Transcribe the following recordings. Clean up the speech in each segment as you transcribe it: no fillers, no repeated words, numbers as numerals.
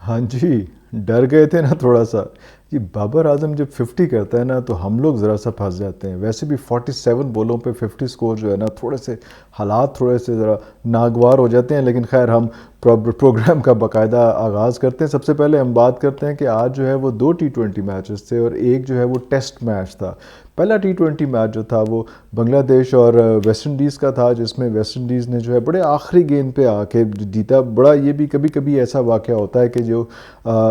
ہاں جی، ڈر گئے تھے نا تھوڑا سا. جی بابر اعظم جب 50 کرتا ہے نا تو ہم لوگ ذرا سا پھنس جاتے ہیں. ویسے بھی 47 بولوں پہ 50 سکور جو ہے نا تھوڑے سے حالات تھوڑے سے ذرا ناگوار ہو جاتے ہیں. لیکن خیر ہم پروگرام کا باقاعدہ آغاز کرتے ہیں. سب سے پہلے ہم بات کرتے ہیں کہ آج جو ہے وہ 2 T20 میچز تھے اور ایک جو ہے وہ ٹیسٹ میچ تھا. پہلا T20 میچ جو تھا وہ بنگلہ دیش اور ویسٹ انڈیز کا تھا، جس میں ویسٹ انڈیز نے جو ہے بڑے آخری گیند پہ آ کے جیتا. بڑا یہ بھی کبھی کبھی ایسا واقعہ ہوتا ہے کہ جو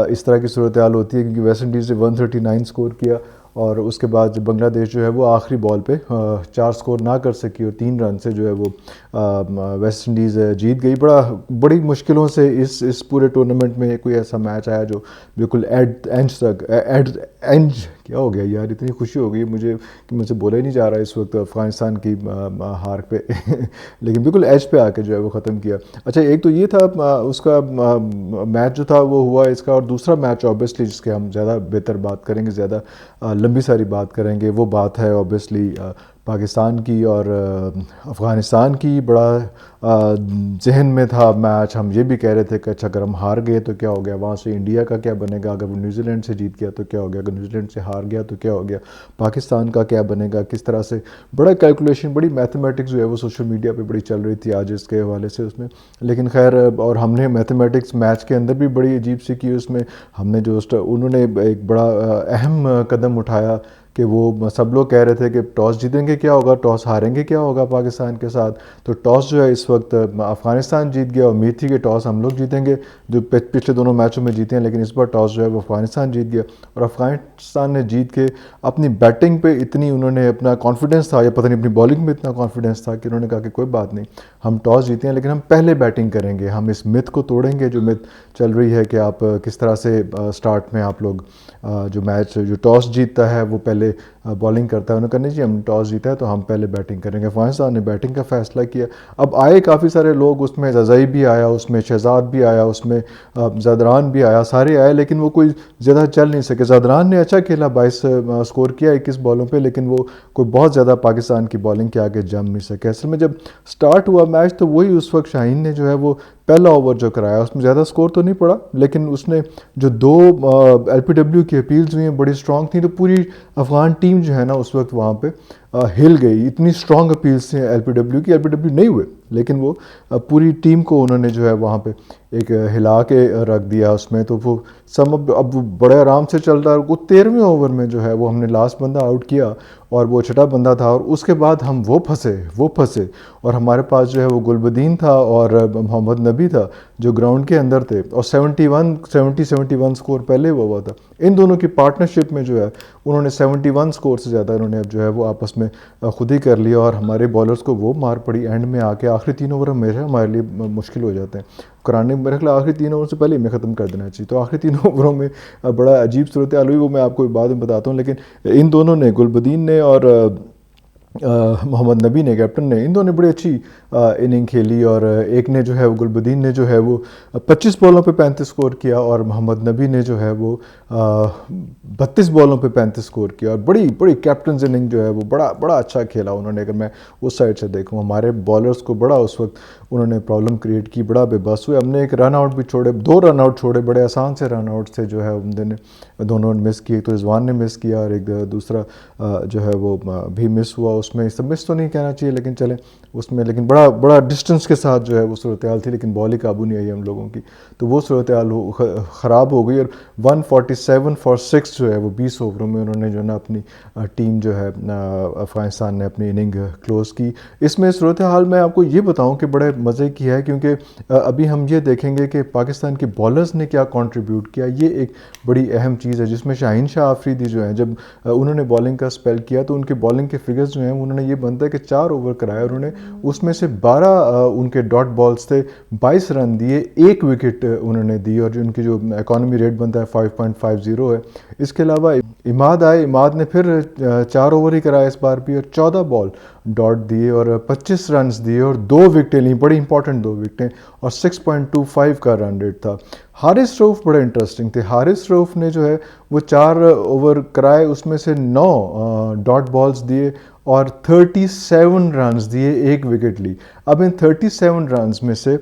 اس طرح کی صورتحال ہوتی ہے، کیونکہ ویسٹ انڈیز نے 139 سکور کیا اور اس کے بعد بنگلہ دیش جو ہے وہ آخری بال پہ 4 سکور نہ کر سکی اور 3 رن سے جو ہے وہ ویسٹ انڈیز جیت گئی. بڑی مشکلوں سے اس پورے ٹورنامنٹ میں کوئی ایسا میچ آیا جو بالکل اینج کیا ہو گیا یار، اتنی خوشی ہو گئی مجھے کہ مجھ سے بولا ہی نہیں جا رہا اس وقت افغانستان کی ہار پہ لیکن بالکل ایج پہ آ کے جو ہے وہ ختم کیا. اچھا ایک تو یہ تھا اس کا میچ جو تھا وہ ہوا اس کا، اور دوسرا میچ آبویسلی جس کے ہم زیادہ بہتر بات کریں گے، زیادہ لمبی ساری بات کریں گے، وہ بات ہے آبویسلی پاکستان کی اور افغانستان کی. بڑا ذہن میں تھا میچ. ہم یہ بھی کہہ رہے تھے کہ اچھا اگر ہم ہار گئے تو کیا ہو گیا، وہاں سے انڈیا کا کیا بنے گا، اگر وہ نیوزی لینڈ سے جیت گیا تو کیا ہو گیا، اگر نیوزی لینڈ سے ہار گیا تو کیا ہو گیا، پاکستان کا کیا بنے گا، کس طرح سے. بڑا کیلکولیشن، بڑی میتھمیٹکس جو ہے وہ سوشل میڈیا پہ بڑی چل رہی تھی آج اس کے حوالے سے اس میں. لیکن خیر اور ہم نے میتھمیٹکس میچ کے اندر بھی بڑی عجیب سی کی. اس میں ہم نے جو انہوں نے ایک بڑا اہم قدم اٹھایا کہ وہ سب لوگ کہہ رہے تھے کہ ٹاس جیتیں گے کیا ہوگا، ٹاس ہاریں گے کیا ہوگا پاکستان کے ساتھ. تو ٹاس جو ہے اس وقت افغانستان جیت گیا. امید تھی کہ ٹاس ہم لوگ جیتیں گے جو پچھلے دونوں میچوں میں جیتے ہیں، لیکن اس بار ٹاس جو ہے وہ افغانستان جیت گیا. اور افغانستان نے جیت کے اپنی بیٹنگ پہ اتنی انہوں نے اپنا کانفیڈنس تھا، یا پتہ نہیں اپنی بالنگ میں اتنا کانفیڈنس تھا کہ انہوں نے کہا کہ کوئی بات نہیں، ہم ٹاس جیتے ہیں لیکن ہم پہلے بیٹنگ کریں گے. ہم اس مت کو توڑیں گے جو مت چل رہی ہے کہ آپ کس طرح سے سٹارٹ میں آپ لوگ جو میچ جو ٹاس جیتتا ہے وہ پہلے بالنگ کرتا ہے. انہوں نے کہا نہیں جی ہم ٹاس جیتا ہے تو ہم پہلے بیٹنگ کریں گے. افغانستان نے بیٹنگ کا فیصلہ کیا. اب آئے کافی سارے لوگ اس میں، رضائی بھی آیا اس میں، شہزاد بھی آیا اس میں، زادران بھی آیا، سارے آئے لیکن وہ کوئی زیادہ چل نہیں سکے. زادران نے اچھا کھیلا، 22 سکور کیا 21 بالوں پہ، لیکن وہ کوئی بہت زیادہ پاکستان کی بالنگ کے آگے جم نہیں سکے. اصل میں جب سٹارٹ ہوا میچ تو وہی اس وقت شاہین نے جو ہے وہ پہلا اوور جو کرایا اس میں زیادہ سکور تو نہیں پڑا، لیکن اس نے جو 2 ایل پی ڈبلیو کی اپیلز ہوئی ہیں بڑی اسٹرانگ تھیں. تو پوری افغان ٹیم جو ہے نا اس وقت وہاں پہ ہل گئی. اتنی اسٹرانگ اپیلز تھیں ایل پی ڈبلیو کی. ایل پی ڈبلیو نہیں ہوئے لیکن وہ پوری ٹیم کو انہوں نے جو ہے وہاں پہ ایک ہلا کے رکھ دیا اس میں. تو وہ اب وہ بڑے آرام سے چل رہا ہے. وہ 13ویں اوور میں جو ہے وہ ہم نے لاسٹ بندہ آؤٹ کیا اور وہ چھٹا بندہ تھا، اور اس کے بعد ہم وہ پھنسے اور ہمارے پاس جو ہے وہ گلبدین تھا اور محمد نبی تھا جو گراؤنڈ کے اندر تھے، اور 71 سکور پہلے ہوا تھا. ان دونوں کی پارٹنرشپ میں جو ہے انہوں نے 71 سکور سے زیادہ انہوں نے اب جو ہے وہ آپس میں خود ہی کر لیا. اور ہمارے بالرز کو وہ مار پڑی اینڈ میں آ کے. آخری 3 اوور ہمیشہ ہمارے لیے مشکل ہو جاتے ہیں. قرآن میرے خیال آخری 3 اوور سے پہلے ہمیں ختم کر دینا چاہیے. تو آخری 3 اووروں میں بڑا عجیب صورتحال ہوئی، وہ میں آپ کو بعد میں بتاتا ہوں. لیکن ان دونوں نے، گلبدین نے اور محمد نبی نے، کیپٹن نے، ان دونوں نے بڑی اچھی اننگ کھیلی. اور ایک نے جو ہے وہ گلبدین نے جو ہے وہ 25 بالوں پہ 35 سکور کیا، اور محمد نبی نے جو ہے وہ 32 بالوں پہ 35 سکور کیا. اور بڑی کیپٹنز اننگ جو ہے وہ بڑا اچھا کھیلا انہوں نے. اگر میں اس سائڈ سے دیکھوں ہمارے بالرز کو بڑا اس وقت انہوں نے پرابلم کریٹ کی، بڑا بے بس ہوئے. ہم نے ایک رن آؤٹ بھی چھوڑے، 2 رن آؤٹ چھوڑے، بڑے آسان سے رن آؤٹ تھے جو ہے دونوں نے مس کیے. تو رضوان نے مس کیا اور ایک دوسرا جو ہے وہ بھی مس ہوا. اس میں مس تو نہیں کہنا چاہیے لیکن چلیں اس میں، لیکن بڑا ڈسٹنس کے ساتھ جو ہے وہ صورتحال تھی، لیکن بال ہی قابو نہیں آئی ہم لوگوں کی. تو وہ صورتحال خراب ہو گئی. اور 147 فار 6 جو ہے وہ 20 اووروں میں انہوں نے جو ہے نا اپنی ٹیم جو ہے افغانستان نے اپنی اننگ کلوز کی. اس میں صورتحال میں آپ کو یہ بتاؤں کہ بڑے مزے کی ہے، کیونکہ ابھی ہم یہ دیکھیں گے کہ پاکستان کے بالرز نے کیا کنٹریبیوٹ کیا. یہ ایک بڑی اہم چیز ہے جس میں شاہین شاہ آفریدی جو ہیں جب انہوں نے بالنگ کا اسپیل کیا تو ان کے بالنگ کے فگرز جو ہیں انہوں نے یہ بنتا ہے کہ 4 اوور کرایا انہوں نے، اس میں سے 12 ان کے ڈاٹ بالز تھے، 22 رن دیے، 1 وکٹ انہوں نے دی، اور جو ان کی جو اکانومی ریٹ بنتا ہے 5.50 ہے. اس کے علاوہ اماد آئے، اماد نے پھر 4 اوور ہی کرایا اس بار بھی، اور 14 بال ڈاٹ دیے اور 25 رنز دیے اور 2 وکٹیں لیں، بڑی امپورٹنٹ 2 وکٹیں، اور 6.25 کا رن ریٹ تھا. حارث رؤف بڑے انٹرسٹنگ تھے. حارث رؤف نے جو ہے وہ 4 اوور کرائے، اس میں سے 9 ڈاٹ بالز دیے اور 37 رنز دیے، 1 وکٹ لی. اب ان 37 رنز میں سے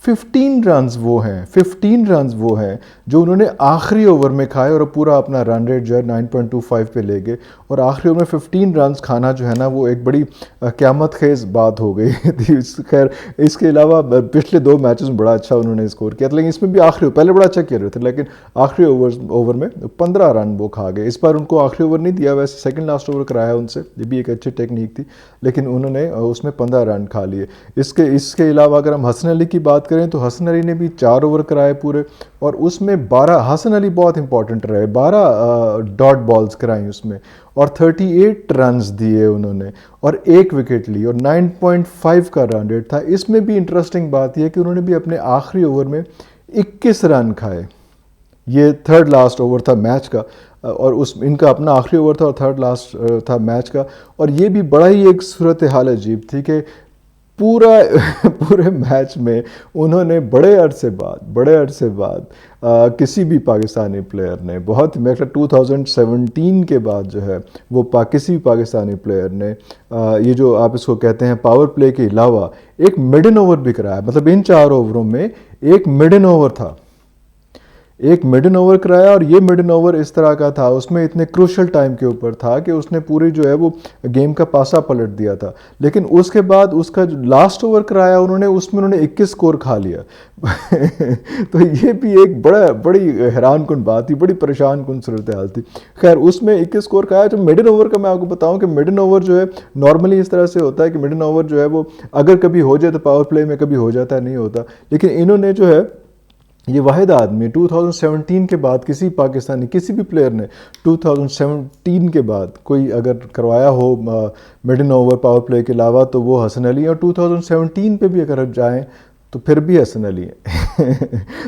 15 رنز وہ ہیں جو انہوں نے آخری اوور میں کھائے اور پورا اپنا رن ریٹ جو ہے 9.25 پہ لے گئے، اور آخری اوور میں 15 رنز کھانا جو ہے نا وہ ایک بڑی قیامت خیز بات ہو گئی تھی۔ خیر اس کے علاوہ پچھلے 2 میچز میں بڑا اچھا انہوں نے اسکور کیا تھا، لیکن اس میں بھی آخری پہلے بڑا اچھا کیا رہے تھے، لیکن آخری اوور میں 15 رن وہ کھا گئے۔ اس بار ان کو آخری اوور نہیں دیا، ویسے سیکنڈ لاسٹ اوور کرایا ان سے، یہ بھی ایک اچھی ٹیکنیک تھی، لیکن انہوں نے اس میں 15 رن کھا لیے۔ اس کے علاوہ اگر ہم حسن علی کی بات کریں تو حسن علی نے بھی 4 اوور کرائے پورے، اور اس میں 12 حسن علی بہت امپورٹنٹ رہے، 12 ڈاٹ بالز کرائیں اس میں، اور 38 رنز دیے انہوں نے، اور 1 وکٹ لی، اور 9.5 کا رن ریٹ تھا۔ اس میں بھی انٹرسٹنگ بات یہ کہ انہوں نے بھی اپنے آخری اوور میں 21 رن کھائے، یہ تھرڈ لاسٹ اوور تھا میچ کا، اور ان کا اپنا آخری اوور تھا اور تھرڈ لاسٹ تھا میچ کا، اور یہ بھی بڑا ہی ایک صورتحال عجیب تھی کہ پورے میچ میں انہوں نے بڑے عرصے بعد کسی بھی پاکستانی پلیئر نے، بہت میرے خیال 2017 کے بعد جو ہے وہ کسی بھی پاکستانی پلیئر نے یہ جو آپ اس کو کہتے ہیں پاور پلے کے علاوہ ایک میڈن اوور بھی کرایا، مطلب ان 4 اووروں میں ایک میڈن اوور تھا، ایک میڈن اوور کرایا، اور یہ میڈن اوور اس طرح کا تھا، اس میں اتنے کروشل ٹائم کے اوپر تھا کہ اس نے پوری جو ہے وہ گیم کا پاسا پلٹ دیا تھا، لیکن اس کے بعد اس کا جو لاسٹ اوور کرایا انہوں نے، اس میں انہوں نے 21 سکور کھا لیا تو یہ بھی ایک بڑی حیران کن بات تھی، بڑی پریشان کن صورتحال تھی۔ خیر اس میں 21 سکور کھایا۔ جو میڈن اوور کا میں آپ کو بتاؤں کہ میڈن اوور جو ہے نارملی اس طرح سے ہوتا ہے کہ میڈن اوور جو ہے وہ اگر کبھی ہو جائے تو پاور پلے میں کبھی ہو جاتا ہے، نہیں ہوتا، لیکن انہوں نے جو ہے یہ واحد آدمی 2017 کے بعد کسی پاکستانی کسی بھی پلیئر نے 2017 کے بعد کوئی اگر کروایا ہو میڈن اوور پاور پلے کے علاوہ تو وہ حسن علی، اور 2017 پہ بھی اگر جائیں تو پھر بھی حسن علی ہیں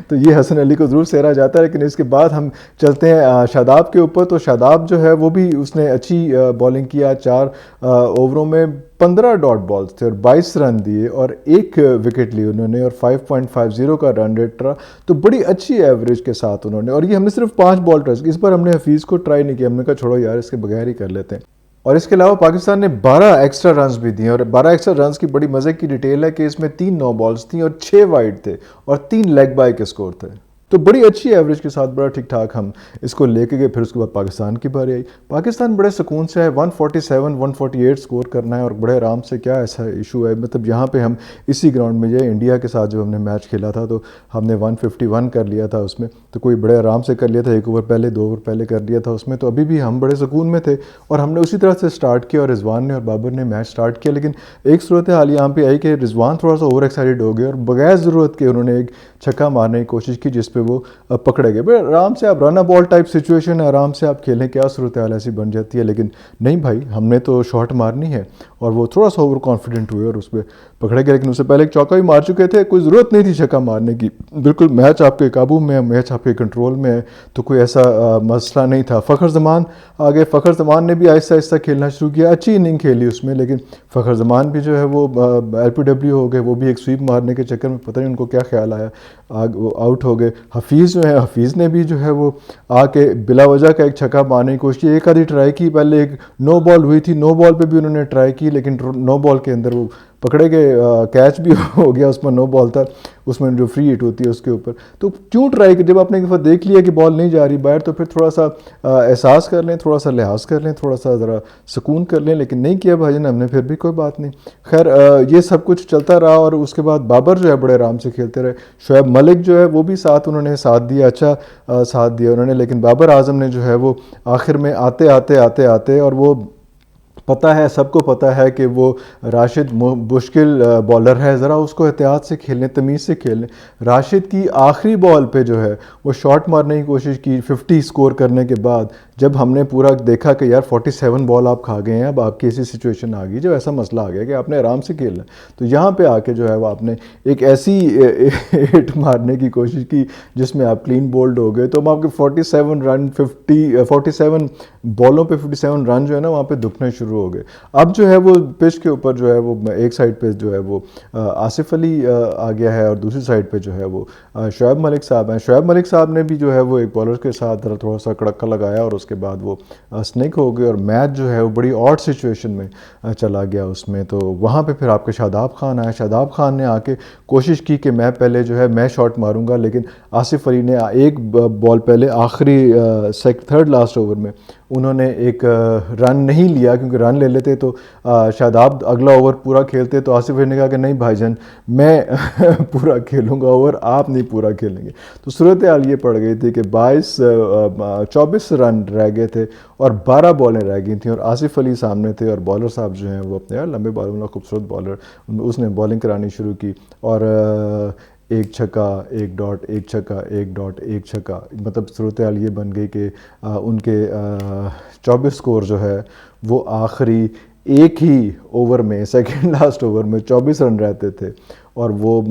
تو یہ حسن علی کو ضرور سہرا جاتا ہے۔ لیکن اس کے بعد ہم چلتے ہیں شاداب کے اوپر، تو شاداب جو ہے وہ بھی اس نے اچھی بالنگ کیا، 4 اووروں میں 15 ڈاٹ بالز تھے اور 22 رن دیے اور 1 وکٹ لی انہوں نے، اور 5.50 کا رن ریٹ رہا، تو بڑی اچھی ایوریج کے ساتھ انہوں نے، اور یہ ہم نے صرف 5 بال ٹرائی، اس بار ہم نے حفیظ کو ٹرائی نہیں کیا، ہم نے کہا چھوڑو یار اس کے بغیر ہی کر لیتے ہیں۔ اور اس کے علاوہ پاکستان نے 12 ایکسٹرا رنز بھی دیے، اور 12 ایکسٹرا رنز کی بڑی مزے کی ڈیٹیل ہے کہ اس میں 3 نو بالز تھیں اور 6 وائڈ تھے اور 3 لیگ بائی کے سکور تھے، تو بڑی اچھی ایوریج کے ساتھ بڑا ٹھیک ٹھاک ہم اس کو لے کے گئے۔ پھر اس کے بعد پاکستان کی باری آئی، پاکستان بڑے سکون سے ہے، 147 148 سکور کرنا ہے اور بڑے آرام سے، کیا ایسا ایشو ہے، مطلب یہاں پہ ہم اسی گراؤنڈ میں جو ہے انڈیا کے ساتھ جو ہم نے میچ کھیلا تھا تو ہم نے 151 کر لیا تھا اس میں، تو کوئی بڑے آرام سے کر لیا تھا، 1 اوور پہلے 2 اوور پہلے کر لیا تھا اس میں، تو ابھی بھی ہم بڑے سکون میں تھے اور ہم نے اسی طرح سے سٹارٹ کیا، اور رضوان نے اور بابر نے میچ سٹارٹ کیا، لیکن ایک صورتحال یہاں پہ آئی کہ رضوان تھوڑا سا اوور ایکسائٹیڈ ہو گئے اور بغیر ضرورت کے انہوں نے ایک چھکا مارنے کی کوشش کی جس پہ وہ پکڑے گئے۔ بھائی آرام سے آپ رن بال ٹائپ سچویشن ہے، آرام سے آپ کھیلیں، کیا صورتحال ایسی بن جاتی ہے، لیکن نہیں بھائی ہم نے تو شاٹ مارنی ہے، اور وہ تھوڑا سا اوور کانفیڈنٹ ہوئے اور اس پہ پکڑے گئے، لیکن اس سے پہلے ایک چوکا بھی مار چکے تھے، کوئی ضرورت نہیں تھی چھکا مارنے کی، بالکل میچ آپ کے قابو میں ہے، میچ آپ کے کنٹرول میں ہے، تو کوئی ایسا مسئلہ نہیں تھا۔ فخر زمان آگے، فخر زمان نے بھی آہستہ آہستہ کھیلنا شروع کیا، اچھی اننگ کھیلی اس میں، لیکن فخر زمان بھی جو ہے وہ ایل پی ڈبلیو ہو گئے، وہ بھی ایک سویپ مارنے کے چکر میں پتہ نہیں ان کو کیا خیال آیا، وہ آؤٹ ہو گئے۔ حفیظ جو ہے، حفیظ نے بھی جو ہے وہ آ کے بلا وجہ کا ایک چھکا مارنے کی کوشش کی، ایک آدھی ٹرائی کی، پہلے ایک نو بال ہوئی تھی، نو بال پہ بھی انہوں نے ٹرائی کی، لیکن نو بال کے اندر وہ پکڑے گئے، کیچ بھی ہو گیا، اس میں نو بال تھا، اس میں جو فری ہٹ ہوتی ہے اس کے اوپر، تو کیوں ٹرائی کی، جب آپ نے ایک دفعہ دیکھ لیا کہ بال نہیں جا رہی باہر تو پھر تھوڑا سا احساس کر لیں، تھوڑا سا لحاظ کر لیں، تھوڑا سا ذرا سکون کر لیں، لیکن نہیں کیا بھائی جان ہم نے، پھر بھی کوئی بات نہیں۔ خیر یہ سب کچھ چلتا رہا، اور اس کے بعد بابر جو ہے بڑے آرام سے کھیلتے رہے، شعیب ملک جو ہے وہ بھی انہوں نے ساتھ دیا، اچھا ساتھ دیا انہوں نے، لیکن بابر اعظم نے جو ہے وہ آخر میں آتے اور وہ پتہ ہے، سب کو پتہ ہے کہ وہ راشد مشکل بالر ہے، ذرا اس کو احتیاط سے کھیلیں، تمیز سے کھیلیں۔ راشد کی آخری بال پہ جو ہے وہ شاٹ مارنے کی کوشش کی 50 سکور کرنے کے بعد، جب ہم نے پورا دیکھا کہ یار 47 بال آپ کھا گئے ہیں، اب آپ کی ایسی سچویشن آ گئی، جب ایسا مسئلہ آ گیا کہ آپ نے آرام سے کھیلنا ہے، تو یہاں پہ آ کے جو ہے وہ آپ نے ایک ایسی ہٹ مارنے کی کوشش کی جس میں آپ کلین بولڈ ہو گئے، تو ہم آپ کے 47 بالوں پہ 57 رن جو ہے نا وہاں پہ دکھنے شروع ہو گئے۔ اب جو ہے وہ پچ کے اوپر جو ہے وہ ایک سائڈ پہ جو ہے وہ آصف علی آ گیا ہے اور دوسری سائڈ پہ جو ہے وہ شعیب ملک صاحب ہیں۔ شعیب ملک صاحب نے بھی جو ہے وہ ایک بالر کے ساتھ تھوڑا سا کڑکا لگایا اور اس کے بعد وہ سنک ہو گئے اور میچ جو ہے وہ بڑی آڈ سچویشن میں چلا گیا اس میں. تو وہاں پہ پھر آپ کے شاداب خان آئے. شاداب خان نے آ کے کوشش کی کہ میں پہلے جو ہے میں شاٹ ماروں گا, لیکن آصف علی نے ایک بال پہلے آخری تھرڈ لاسٹ اوور میں انہوں نے ایک رن نہیں لیا, کیونکہ رن لے لیتے تو شاداب اگلا اوور پورا کھیلتے. تو آصف علی نے کہا کہ نہیں بھائی جان میں پورا کھیلوں گا اوور, آپ نہیں پورا کھیلیں گے. تو صورتحال یہ پڑ گئی تھی کہ 24 رن رہ گئے تھے اور 12 بالیں رہ گئی تھیں, اور آصف علی سامنے تھے, اور بالر صاحب جو ہیں وہ اپنے لمبے بالوں والا خوبصورت بالر, اس نے بالنگ کرانی شروع کی, اور ایک چھکا ایک ڈاٹ, ایک چھکا ایک ڈاٹ, ایک چھکا. مطلب صورتحال یہ بن گئی کہ ان کے 24 سکور جو ہے وہ آخری ایک ہی اوور میں, سیکنڈ لاسٹ اوور میں 24 رن رہتے تھے, اور وہ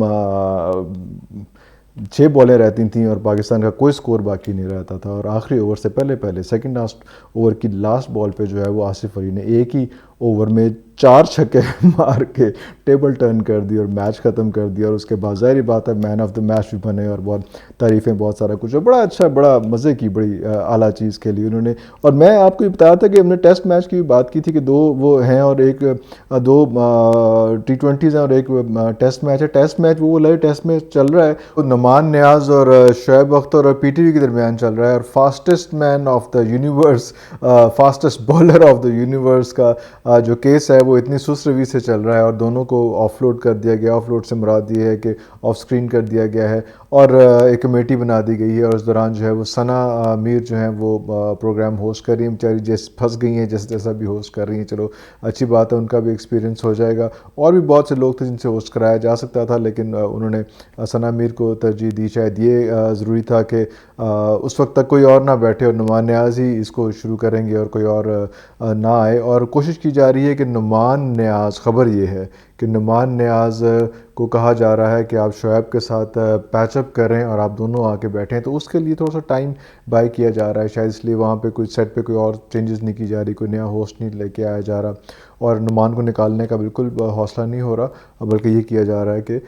6 بالیں رہتی تھیں اور پاکستان کا کوئی سکور باقی نہیں رہتا تھا. اور آخری اوور سے پہلے سیکنڈ لاسٹ اوور کی لاسٹ بال پہ جو ہے وہ آصف علی نے ایک ہی اوور میں 4 چھکے مار کے ٹیبل ٹرن کر دی اور میچ ختم کر دیا. اور اس کے بعد ظاہری بات ہے مین آف دا میچ بھی بنے, اور بہت تعریفیں, بہت سارا کچھ, اور بڑا اچھا, بڑا مزے کی, بڑی اعلیٰ چیز کھیلی انہوں نے. اور میں آپ کو یہ بتایا تھا کہ ہم نے ٹیسٹ میچ کی بھی بات کی تھی کہ 2 وہ ہیں اور ایک 2 T20s ہیں اور ایک ٹیسٹ میچ ہے. ٹیسٹ میچ وہ لائیو ٹیسٹ میچ چل رہا ہے, نعمان نیاز اور شعیب اختر اور پی ٹی وی کے درمیان چل رہا ہے, اور fastest man of the universe, fastest bowler of the universe کا جو کیس ہے وہ اتنی سست روی سے چل رہا ہے, اور دونوں کو آف لوڈ کر دیا گیا. آف لوڈ سے مراد یہ ہے کہ آف سکرین کر دیا گیا ہے, اور ایک کمیٹی بنا دی گئی ہے, اور اس دوران جو ہے وہ ثنا میر جو ہیں وہ پروگرام ہوسٹ کر رہی ہیں. بیچاری جیسے پھنس گئی ہیں جیسا بھی ہوسٹ کر رہی ہیں, چلو اچھی بات ہے, ان کا بھی ایکسپیرینس ہو جائے گا. اور بھی بہت سے لوگ تھے جن سے ہوسٹ کرایا جا سکتا تھا, لیکن انہوں نے ثنا میر کو ترجیح دی. شاید یہ ضروری تھا کہ اس وقت تک کوئی اور نہ بیٹھے اور نعمان نیاز ہی اس کو شروع کریں گے اور کوئی اور نہ آئے. اور کوشش کی جا رہی ہے کہ نعمان نیاز, خبر یہ ہے کہ نعمان نیاز کو کہا جا رہا ہے کہ آپ شعیب کے ساتھ پیچ اپ کریں اور آپ دونوں آ کے بیٹھیں. تو اس کے لیے تھوڑا سا ٹائم بائی کیا جا رہا ہے, شاید اس لیے وہاں پہ کوئی سیٹ پہ کوئی اور چینجز نہیں کی جا رہی, کوئی نیا ہوسٹ نہیں لے کے آیا جا رہا, اور نعمان کو نکالنے کا بالکل حوصلہ نہیں ہو رہا, بلکہ یہ کیا جا رہا ہے کہ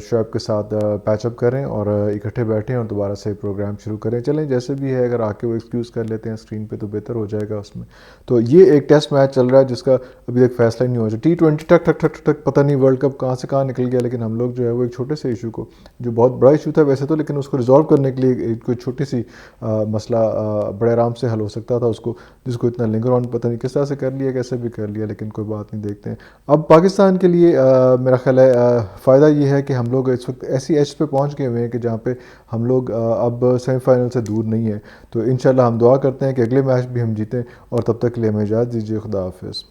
شعیب کے ساتھ پیچ اپ کریں اور اکٹھے بیٹھیں اور دوبارہ سے پروگرام شروع کریں. چلیں جیسے بھی ہے, اگر آ کے وہ ایکسکیوز کر لیتے ہیں اسکرین پہ تو بہتر ہو جائے گا اس میں. تو یہ ایک ٹیسٹ میچ چل رہا ہے جس کا ابھی تک فیصلہ نہیں ہوا. T20 ٹک ٹک ٹک ٹک پتہ نہیں ورلڈ کپ کہاں سے کہاں نکل گیا, لیکن ہم لوگ جو ہے وہ ایک چھوٹے سے ایشو کو, جو بہت بڑا ایشو تھا ویسے تو, لیکن اس کو ریزالو کرنے کے لیے کوئی چھوٹی سی مسئلہ بڑے آرام سے حل ہو سکتا تھا, اس کو جس کو اتنا لنگر آن پتہ نہیں کس طرح سے کر لیا, کیسے بھی کر لیا, لیکن کوئی بات نہیں, دیکھتے ہیں. اب پاکستان کے لیے میرا خیال ہے فائدہ یہ ہے کہ ہم لوگ اس وقت ایسی ایج پہ پہنچ گئے ہوئے ہیں کہ جہاں پہ ہم لوگ اب سیمی فائنل سے دور نہیں ہیں. تو انشاءاللہ ہم دعا کرتے ہیں کہ اگلے میچ بھی ہم جیتیں, اور تب تک کے لیے ہمیں اجازت دیجیے. خدا حافظ.